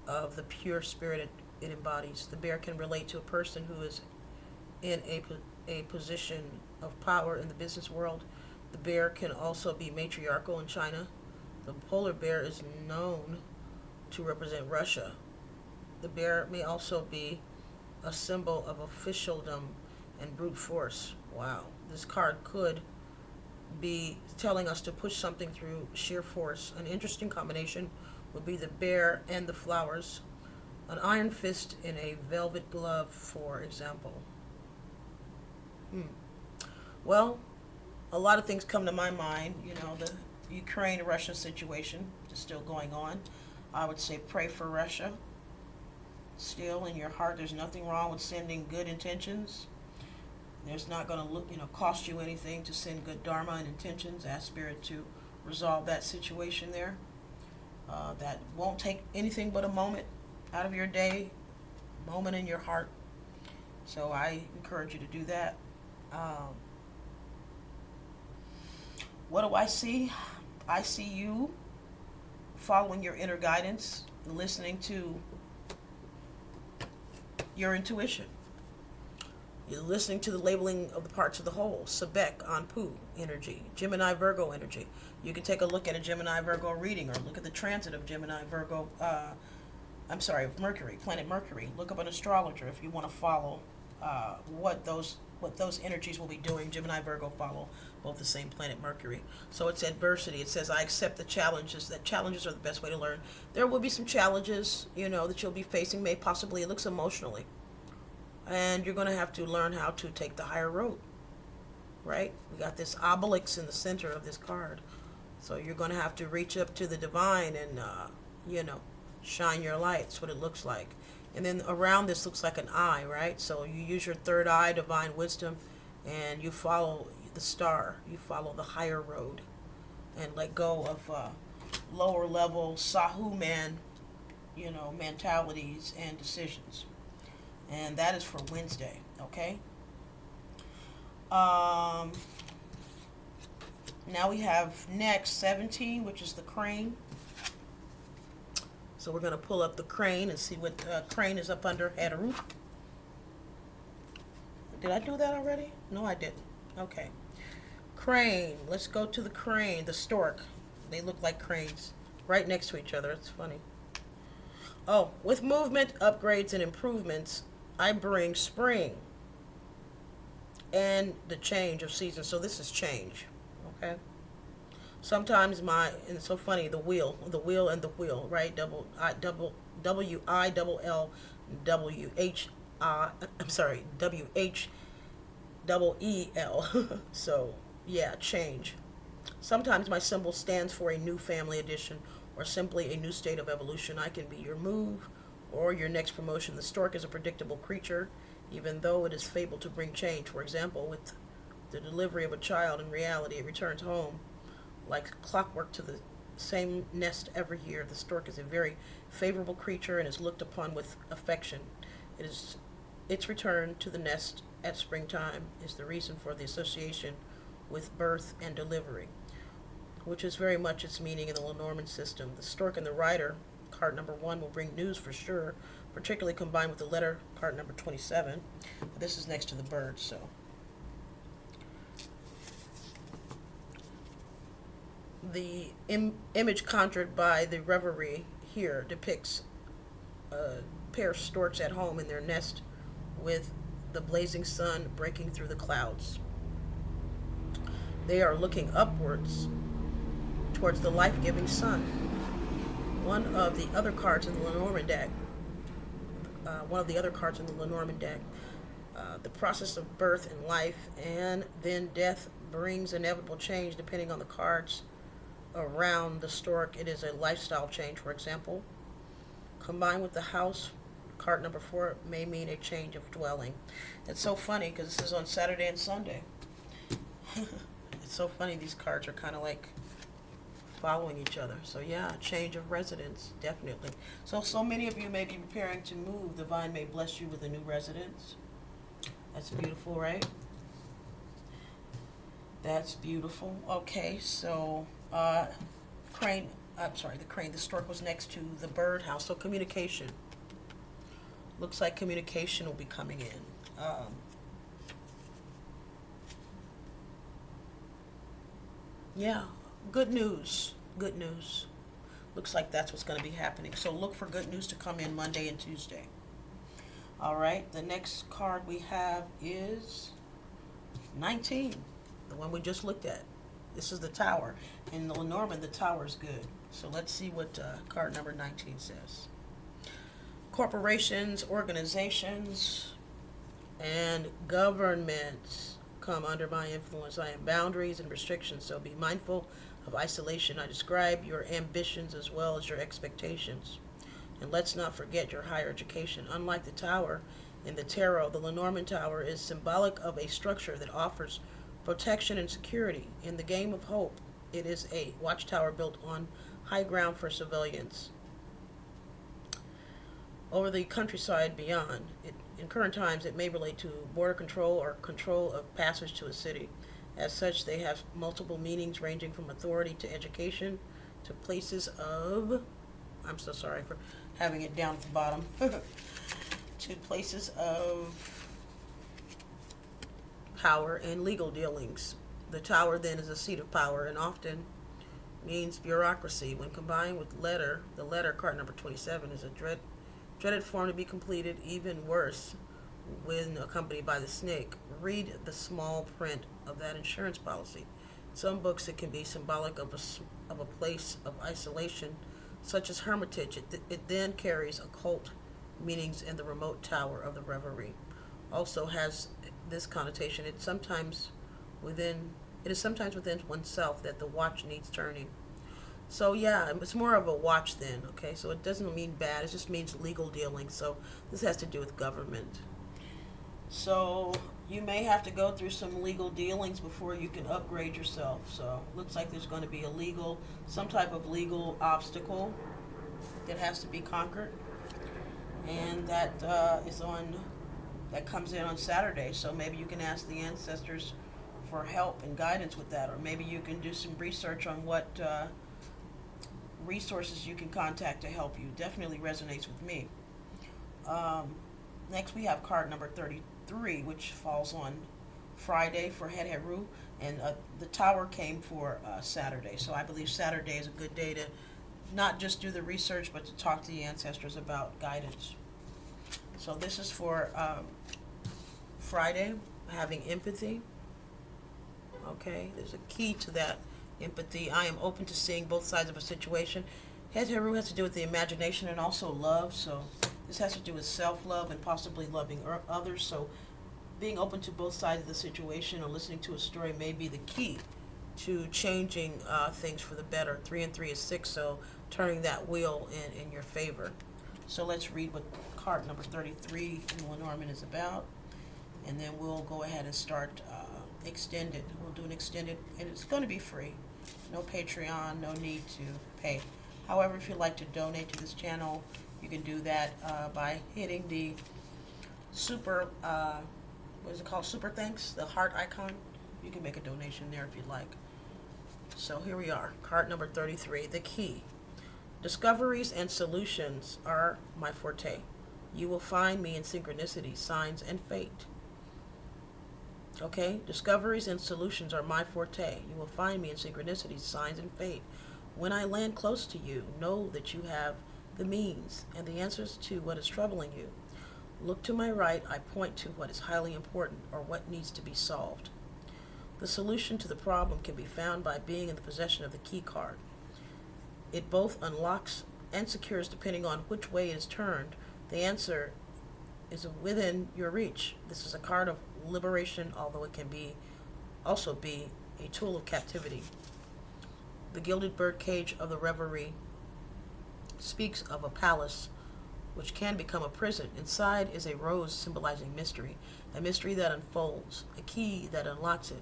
of the pure spirit it embodies. The bear can relate to a person who is in a position of power in the business world. The bear can also be matriarchal in China. The polar bear is known to represent Russia. The bear may also be a symbol of officialdom and brute force. Wow. This card could be telling us to push something through sheer force. An interesting combination would be the bear and the flowers. An iron fist in a velvet glove, for example. Well, a lot of things come to my mind. You know, the Ukraine-Russia situation is still going on. I would say pray for Russia. Still, in your heart, there's nothing wrong with sending good intentions. There's not going to cost you anything to send good dharma and intentions. Ask Spirit to resolve that situation there. That won't take anything but a moment out of your day, moment in your heart. So I encourage you to do that. What do I see? I see you following your inner guidance, listening to your intuition. You're listening to the labeling of the parts of the whole. Sebek, Anpu energy, Gemini, Virgo energy. You can take a look at a Gemini, Virgo reading, or look at the transit of Gemini, Virgo, of Mercury, planet Mercury. Look up an astrologer if you want to follow what those energies will be doing. Gemini, Virgo follow both the same planet Mercury. So it's adversity. It says, I accept the challenges. That challenges are the best way to learn. There will be some challenges, that you'll be facing, possibly it looks emotionally. And you're going to have to learn how to take the higher road, right? We got this obelisk in the center of this card. So you're going to have to reach up to the divine and, shine your light. That's what it looks like. And then around this looks like an eye, right? So you use your third eye, divine wisdom, and you follow the star. You follow the higher road and let go of lower level Sahu man, mentalities and decisions. And that is for Wednesday, okay? Now we have next 17, which is the crane. So we're going to pull up the crane and see what crane is up under Heru. Did I do that already? No, I didn't. Okay. Crane. Let's go to the crane, the stork. They look like cranes right next to each other. It's funny. Oh, with movement, upgrades, and improvements, I bring spring and the change of season. So this is change, okay? Sometimes and it's so funny, the wheel and the wheel, right? WHEEL. So, yeah, change. Sometimes my symbol stands for a new family addition or simply a new state of evolution. I can be your move or your next promotion. The stork is a predictable creature, even though it is fabled to bring change. For example, with the delivery of a child, in reality, it returns home like clockwork to the same nest every year. The stork is a very favorable creature and is looked upon with affection. Its return to the nest at springtime is the reason for the association with birth and delivery, which is very much its meaning in the Lenormand system. The stork and the rider, card number 1, will bring news for sure, particularly combined with the letter, card number 27. This is next to the bird, so. The image conjured by the Reverie here depicts a pair of storks at home in their nest with the blazing sun breaking through the clouds. They are looking upwards towards the life-giving sun. One of the other cards in the Lenormand deck one of the other cards in the Lenormand deck. The process of birth and life, and then death brings inevitable change depending on the cards around the stork. It is a lifestyle change, for example. Combined with the house, card number 4 may mean a change of dwelling. It's so funny because this is on Saturday and Sunday. It's so funny, these cards are kind of like following each other. So yeah, change of residence, definitely. So many of you may be preparing to move. The Divine may bless you with a new residence. That's beautiful, right? That's beautiful. Okay, so the stork was next to the bird house. So communication. Looks like communication will be coming in. Yeah, good news. Good news. Looks like that's what's going to be happening. So look for good news to come in Monday and Tuesday. All right, the next card we have is 19, the one we just looked at. This is the Tower. In the Lenormand, the Tower is good. So let's see what card number 19 says. Corporations, organizations, and governments come under my influence. I am boundaries and restrictions, so be mindful of isolation. I describe your ambitions as well as your expectations. And let's not forget your higher education. Unlike the Tower in the Tarot, the Lenormand Tower is symbolic of a structure that offers protection and security. In the game of hope, it is a watchtower built on high ground for civilians. Over the countryside beyond, in current times, it may relate to border control or control of passage to a city. As such, they have multiple meanings ranging from authority to education to places of, I'm so sorry for having it down at the bottom, to places of power and legal dealings. The Tower then is a seat of power and often means bureaucracy. When combined with letter, the letter, card number 27, is a dreaded form to be completed, even worse when accompanied by the snake. Read the small print of that insurance policy. Some books, it can be symbolic of a place of isolation, such as hermitage. It then carries occult meanings in the remote tower of the Reverie. Also has this connotation. It is sometimes within oneself that the watch needs turning. So yeah, it's more of a watch then, okay? So it doesn't mean bad, it just means legal dealings. So this has to do with government. So you may have to go through some legal dealings before you can upgrade yourself. So looks like there's going to be some type of legal obstacle that has to be conquered. And that comes in on Saturday. So maybe you can ask the ancestors for help and guidance with that. Or maybe you can do some research on what resources you can contact to help you. Definitely resonates with me. Next we have card number 33, which falls on Friday for Heru, and the Tower came for Saturday. So I believe Saturday is a good day to not just do the research, but to talk to the ancestors about guidance. So this is for Friday, having empathy. Okay, there's a key to that. Empathy. I am open to seeing both sides of a situation. Heru has to do with the imagination and also love. So this has to do with self-love and possibly loving others. So being open to both sides of the situation or listening to a story may be the key to changing things for the better. 3 and 3 is 6, so turning that wheel in your favor. So let's read what card number 33 in Lenormand is about, and then we'll go ahead and start extended. We'll do an extended, and it's going to be free. No Patreon, no need to pay. However, if you'd like to donate to this channel, you can do that by hitting the super, what is it called, super thanks, the heart icon. You can make a donation there if you'd like. So here we are, card number 33, the key. Discoveries and solutions are my forte. You will find me in synchronicity, signs, and fate. Okay, discoveries and solutions are my forte. You will find me in synchronicities, signs, and fate. When I land close to you, know that you have the means and the answers to what is troubling you. Look to my right, I point to what is highly important or what needs to be solved. The solution to the problem can be found by being in the possession of the key card. It both unlocks and secures depending on which way it is turned. The answer is within your reach. This is a card of liberation, although it can also be a tool of captivity. The gilded bird cage of the Reverie speaks of a palace which can become a prison. Inside is a rose symbolizing mystery, a mystery that unfolds, a key that unlocks it.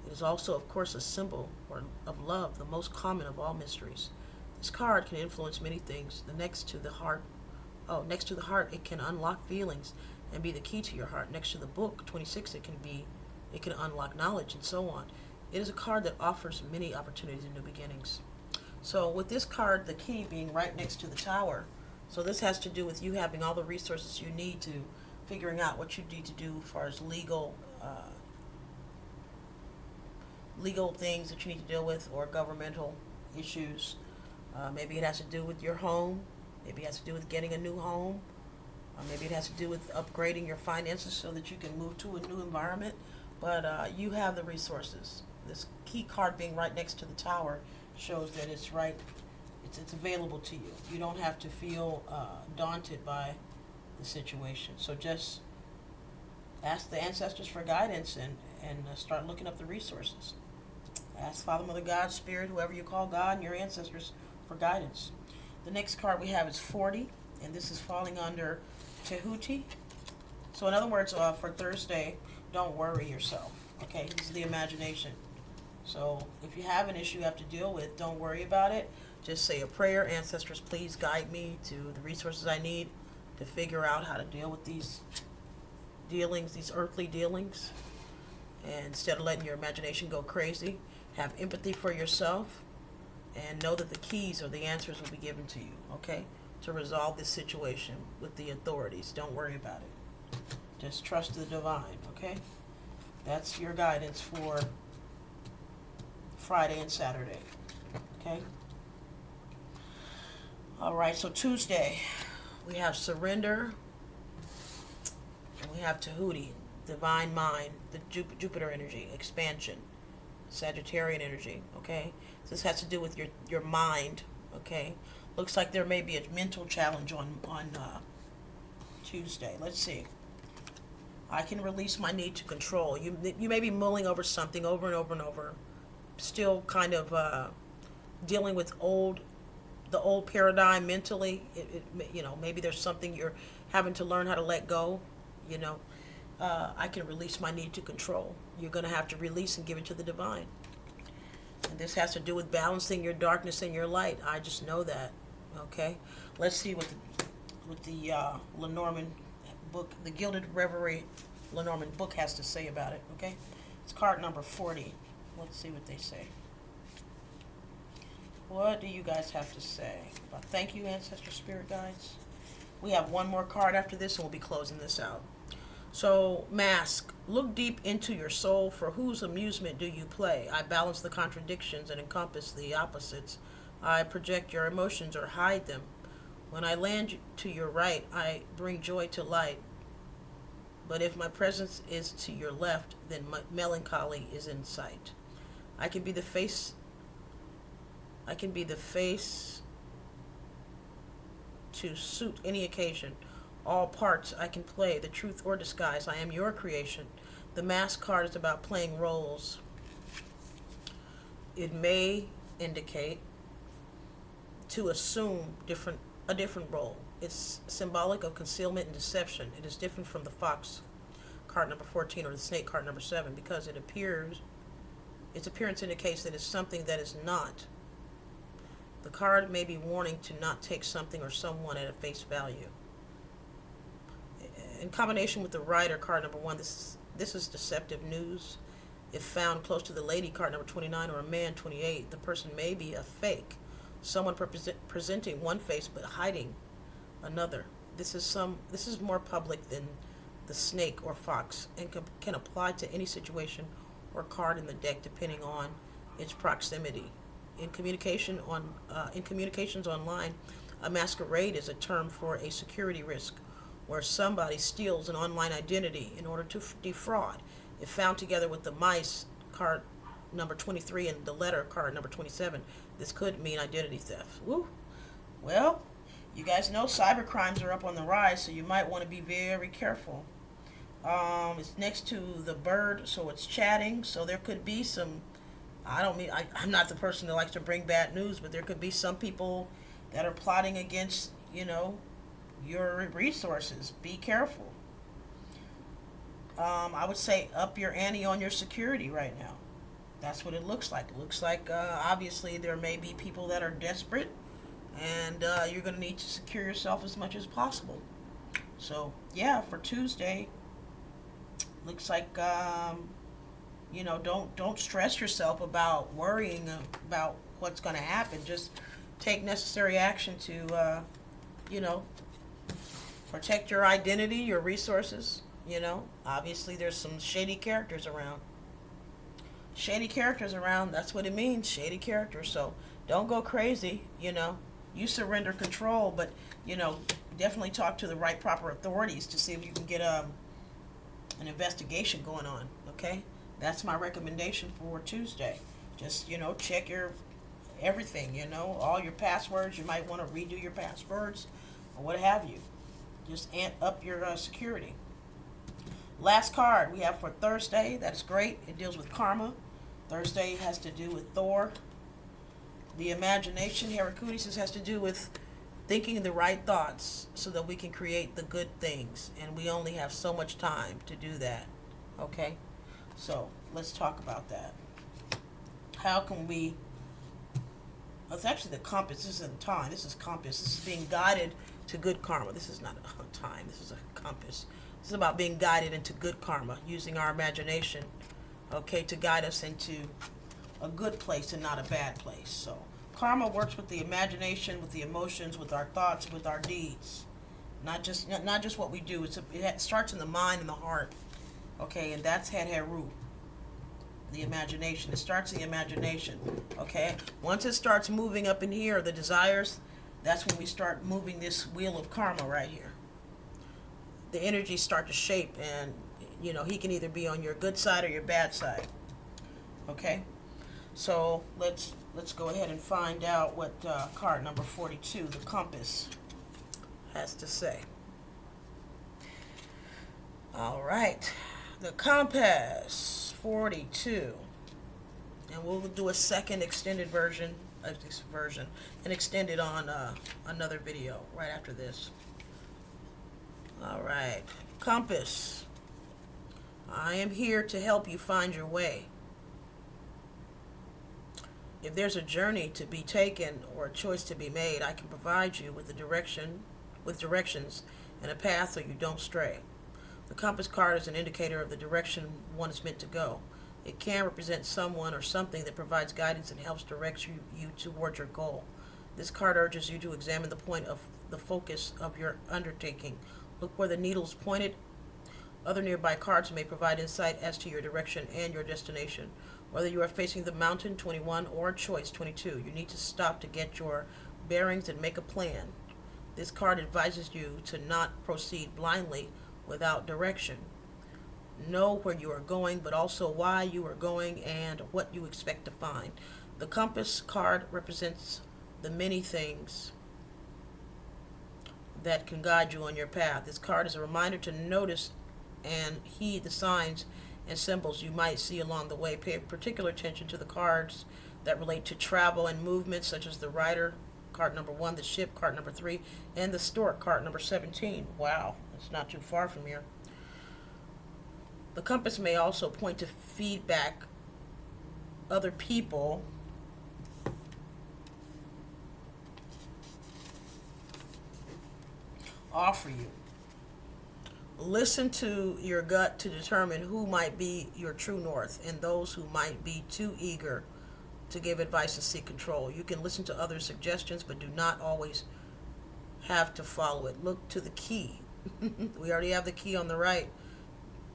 It is also, of course, a symbol of love, the most common of all mysteries. This card can influence many things. Next to the heart, it can unlock feelings and be the key to your heart. Next to the book, 26, it can unlock knowledge and so on. It is a card that offers many opportunities and new beginnings. So with this card, the key being right next to the tower, so this has to do with you having all the resources you need to figuring out what you need to do as far as legal things that you need to deal with, or governmental issues. Maybe it has to do with your home. Maybe it has to do with getting a new home. Maybe it has to do with upgrading your finances so that you can move to a new environment. But you have the resources. This key card being right next to the tower shows that it's right. It's available to you. You don't have to feel daunted by the situation. So just ask the ancestors for guidance and start looking up the resources. Ask Father, Mother, God, Spirit, whoever you call God, and your ancestors for guidance. The next card we have is 40, and this is falling under Tehuti. So in other words, for Thursday, don't worry yourself. Okay, this is the imagination. So if you have an issue you have to deal with, don't worry about it. Just say a prayer. Ancestors, please guide me to the resources I need to figure out how to deal with these dealings, these earthly dealings. And instead of letting your imagination go crazy, have empathy for yourself and know that the keys or the answers will be given to you, okay, to resolve this situation with the authorities. Don't worry about it. Just trust the divine, okay? That's your guidance for Friday and Saturday, okay? All right, so Tuesday, we have surrender, and we have Tehuti, divine mind, the Jupiter energy, expansion, Sagittarian energy, okay? So this has to do with your mind, okay? Looks like there may be a mental challenge on Tuesday. Let's see. I can release my need to control. You may be mulling over something over and over and over, still kind of dealing with the old paradigm mentally. Maybe there's something you're having to learn how to let go. I can release my need to control. You're going to have to release and give it to the divine. And this has to do with balancing your darkness and your light. I just know that. Okay? Let's see what the Lenormand book, the Gilded Reverie Lenormand book has to say about it. Okay? It's card number 40. Let's see what they say. What do you guys have to say? Thank you, Ancestor Spirit Guides. We have one more card after this, and we'll be closing this out. So, mask. Look deep into your soul. For whose amusement do you play? I balance the contradictions and encompass the opposites. I project your emotions or hide them. When I land to your right, I bring joy to light. But if my presence is to your left, then melancholy is in sight. I can be the face to suit any occasion. All parts I can play, the truth or disguise. I am your creation. The mask card is about playing roles. It may indicate to assume a different role. It's symbolic of concealment and deception. It is different from the fox card number 14 or the snake card number 7 because its appearance indicates that it's something that is not. The card may be warning to not take something or someone at a face value. In combination with the Rider card number 1, this is deceptive news. If found close to the Lady card number 29 or a man 28, the person may be a fake. Someone presenting one face but hiding another. This is more public than the snake or fox and can apply to any situation or card in the deck depending on its proximity. In communications online, a masquerade is a term for a security risk where somebody steals an online identity in order to defraud. If found together with the mice card number 23 and the letter card number 27, this could mean identity theft. Woo. Well, You guys know cyber crimes are up on the rise, so you might want to be very careful. It's next to the bird, so it's chatting. So there could be some. I'm not the person that likes to bring bad news, but there could be some people that are plotting against, your resources. Be careful. I would say up your ante on your security right now. That's what it looks like. It looks like obviously there may be people that are desperate, and you're going to need to secure yourself as much as possible. So yeah, for Tuesday, looks like don't stress yourself about worrying about what's going to happen. Just take necessary action to protect your identity, your resources. Obviously there's some shady characters around. That's what it means, shady characters. So don't go crazy. You surrender control, but definitely talk to the right proper authorities to see if you can get an investigation going on. Okay, that's my recommendation for Tuesday. Just check your everything. All your passwords. You might want to redo your passwords or what have you. Just amp up your security. Last card we have for Thursday. That is great. It deals with karma. Thursday has to do with Thor. The imagination, Heracles, has to do with thinking the right thoughts so that we can create the good things. And we only have so much time to do that. Okay? So, let's talk about that. How can we... It's actually the compass. This isn't time. This is compass. This is being guided to good karma. This is not a time. This is a compass. This is about being guided into good karma, using our imagination, okay, to guide us into a good place and not a bad place. So karma works with the imagination, with the emotions, with our thoughts, with our deeds. Not just what we do. It starts in the mind and the heart, okay, and that's Heru, the imagination. It starts in the imagination, okay. Once it starts moving up in here, the desires, that's when we start moving this wheel of karma right here. The energies start to shape, and he can either be on your good side or your bad side. Okay, so let's go ahead and find out what card number 42, the compass, has to say. All right, the compass 42, and we'll do a second extended version of this version and extend it on another video right after this. All right, compass. I am here to help you find your way. If there's a journey to be taken or a choice to be made, I can provide you with directions and a path so you don't stray. The compass card is an indicator of the direction one is meant to go. It can represent someone or something that provides guidance and helps direct you towards your goal. This card urges you to examine the point of the focus of your undertaking. Look where the needle is pointed. Other nearby cards may provide insight as to your direction and your destination. Whether you are facing the mountain, 21, or a choice, 22, you need to stop to get your bearings and make a plan. This card advises you to not proceed blindly without direction. Know where you are going, but also why you are going and what you expect to find. The compass card represents the many things that can guide you on your path. This card is a reminder to notice and heed the signs and symbols you might see along the way. Pay particular attention to the cards that relate to travel and movement, such as the rider, card number 1, the ship, card number 3, and the stork, card number 17. Wow, it's not too far from here. The compass may also point to feedback other people offer you. Listen to your gut to determine who might be your true north and those who might be too eager to give advice and seek control. You can listen to other suggestions, but do not always have to follow it. Look to the key. We already have the key on the right.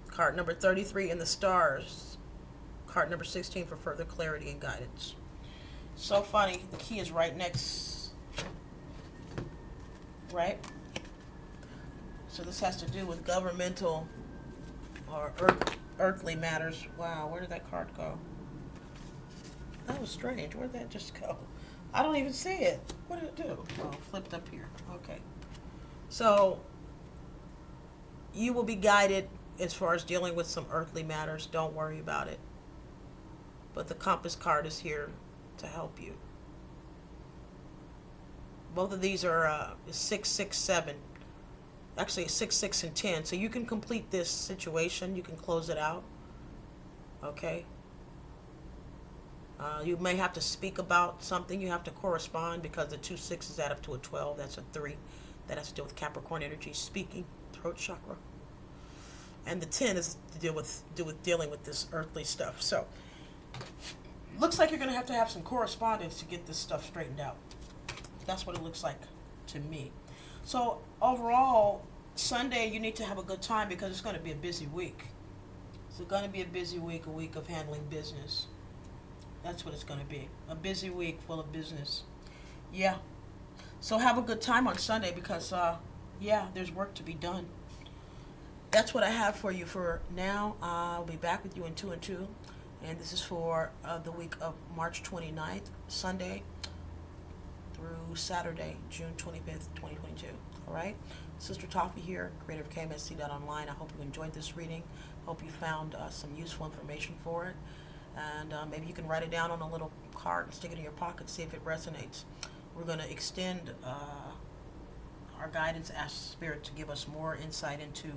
Card number 33 in the stars. Card number 16 for further clarity and guidance. So funny. The key is right next. Right? So this has to do with governmental or earthly matters. Wow, where did that card go? That was strange. Where did that just go? I don't even see it. What did it do? Oh, it flipped up here. Okay. So, you will be guided as far as dealing with some earthly matters. Don't worry about it. But the compass card is here to help you. Both of these are 6, 6, 7. Actually, 6, 6, and 10. So you can complete this situation. You can close it out. Okay? You may have to speak about something. You have to correspond because the 2 6s add up to a 12. That's a 3. That has to do with Capricorn energy, speaking, throat chakra. And the 10 is to deal with dealing with this earthly stuff. So, looks like you're going to have some correspondence to get this stuff straightened out. That's what it looks like to me. So, overall, Sunday, you need to have a good time because it's going to be a busy week. It's going to be a busy week, a week of handling business. That's what it's going to be. A busy week full of business. Yeah. So have a good time on Sunday because, there's work to be done. That's what I have for you for now. I'll be back with you in 2 and 2. And this is for the week of March 29th, Sunday, through Saturday, June 25th, 2022. All right? Sister Toffee here, creator of kmsc.online. I hope you enjoyed this reading. Hope you found some useful information for it. And maybe you can write it down on a little card and stick it in your pocket, see if it resonates. We're going to extend our guidance, ask Spirit to give us more insight into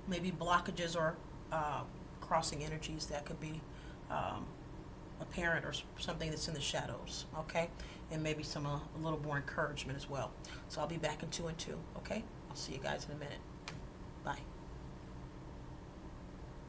maybe blockages or crossing energies that could be apparent or something that's in the shadows, okay? And maybe some a little more encouragement as well. So I'll be back in 2 and 2, okay? I'll see you guys in a minute.